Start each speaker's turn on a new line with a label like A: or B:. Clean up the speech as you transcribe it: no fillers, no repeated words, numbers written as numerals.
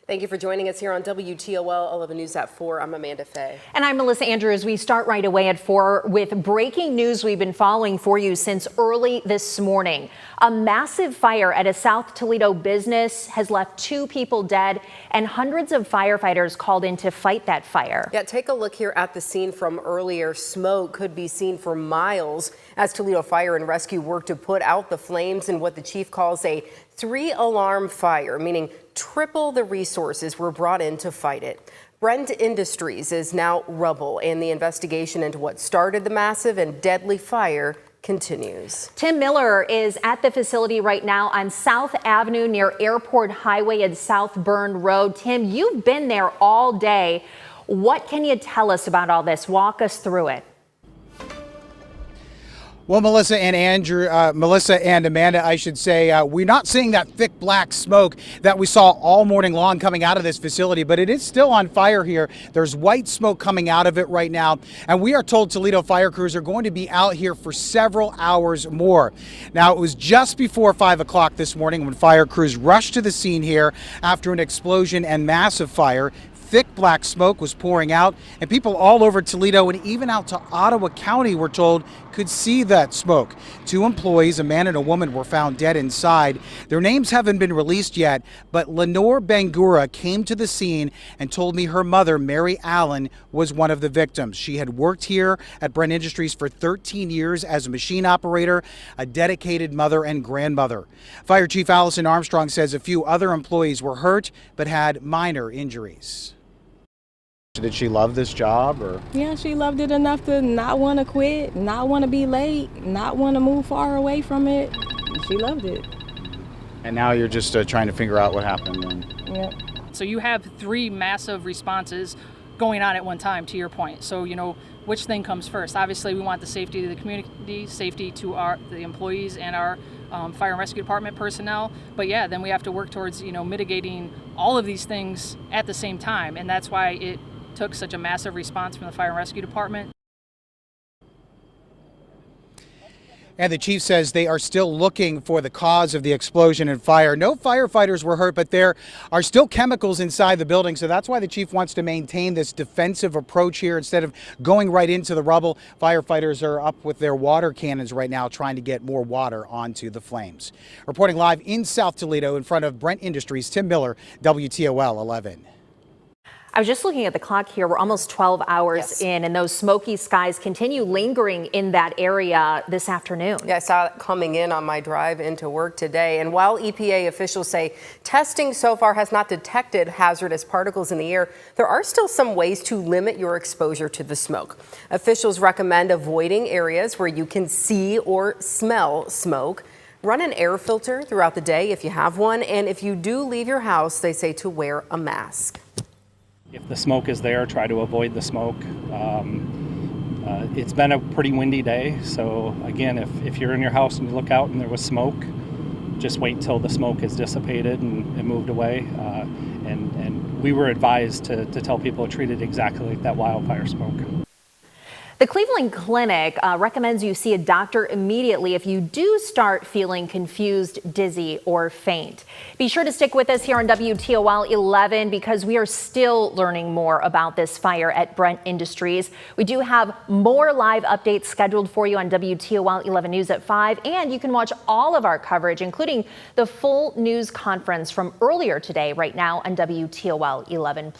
A: Thank you for joining us here on WTOL 11 News at 4. I'm Amanda Fay.
B: And I'm Melissa Andrews. We start right away at 4 with breaking news we've been following for you since early this morning. A massive fire at a South Toledo business has left 2 people dead and hundreds of firefighters called in to fight that fire.
A: Yeah, take a look here at the scene from earlier. Smoke could be seen for miles as Toledo Fire and Rescue work to put out the flames in what the chief calls a 3-alarm fire, meaning triple the resources were brought in to fight it. Brent Industries is now rubble, and the investigation into what started the massive and deadly fire continues.
B: Tim Miller is at the facility right now on South Avenue near Airport Highway and South Bend Road. Tim, you've been there all day. What can you tell us about all this? Walk us through it.
C: Well, Melissa and Amanda, I should say, we're not seeing that thick black smoke that we saw all morning long coming out of this facility, but it is still on fire here. There's white smoke coming out of it right now, and we are told Toledo fire crews are going to be out here for several hours more. Now, it was just before 5 o'clock this morning when fire crews rushed to the scene here after an explosion and massive fire. Thick black smoke was pouring out, and people all over Toledo and even out to Ottawa County, we're told, could see that smoke. 2 employees, a man and a woman, were found dead inside. Their names haven't been released yet, but Lenore Bangura came to the scene and told me her mother, Mary Allen, was one of the victims. She had worked here at Brent Industries for 13 years as a machine operator, a dedicated mother and grandmother. Fire Chief Allison Armstrong says a few other employees were hurt but had minor injuries. Did she love this job, or?
D: Yeah, she loved it enough to not want to quit, not want to be late, not want to move far away from it. She loved it.
C: And now you're just trying to figure out what happened.
D: Yep.
E: So you have 3 massive responses going on at one time, to your point. So, which thing comes first? Obviously, we want the safety of the community, safety to the employees and our fire and rescue department personnel. But yeah, then we have to work towards, mitigating all of these things at the same time. And that's why it took such a massive response from the fire and rescue department.
C: And the chief says they are still looking for the cause of the explosion and fire. No firefighters were hurt, but there are still chemicals inside the building. So that's why the chief wants to maintain this defensive approach here instead of going right into the rubble. Firefighters are up with their water cannons right now trying to get more water onto the flames. Reporting live in South Toledo in front of Brent Industries, Tim Miller, WTOL 11.
B: I was just looking at the clock here. We're almost 12 hours in, and those smoky skies continue lingering in that area this afternoon.
A: Yeah, I saw it coming in on my drive into work today. And while EPA officials say testing so far has not detected hazardous particles in the air, there are still some ways to limit your exposure to the smoke. Officials recommend avoiding areas where you can see or smell smoke. Run an air filter throughout the day if you have one. And if you do leave your house, they say to wear a mask.
F: If the smoke is there, try to avoid the smoke. It's been a pretty windy day, so again, if you're in your house and you look out and there was smoke, just wait till the smoke is dissipated and moved away. And we were advised to tell people to treat it exactly like that wildfire smoke.
B: The Cleveland Clinic recommends you see a doctor immediately if you do start feeling confused, dizzy, or faint. Be sure to stick with us here on WTOL 11 because we are still learning more about this fire at Brent Industries. We do have more live updates scheduled for you on WTOL 11 News at 5, and you can watch all of our coverage, including the full news conference from earlier today right now on WTOL 11+.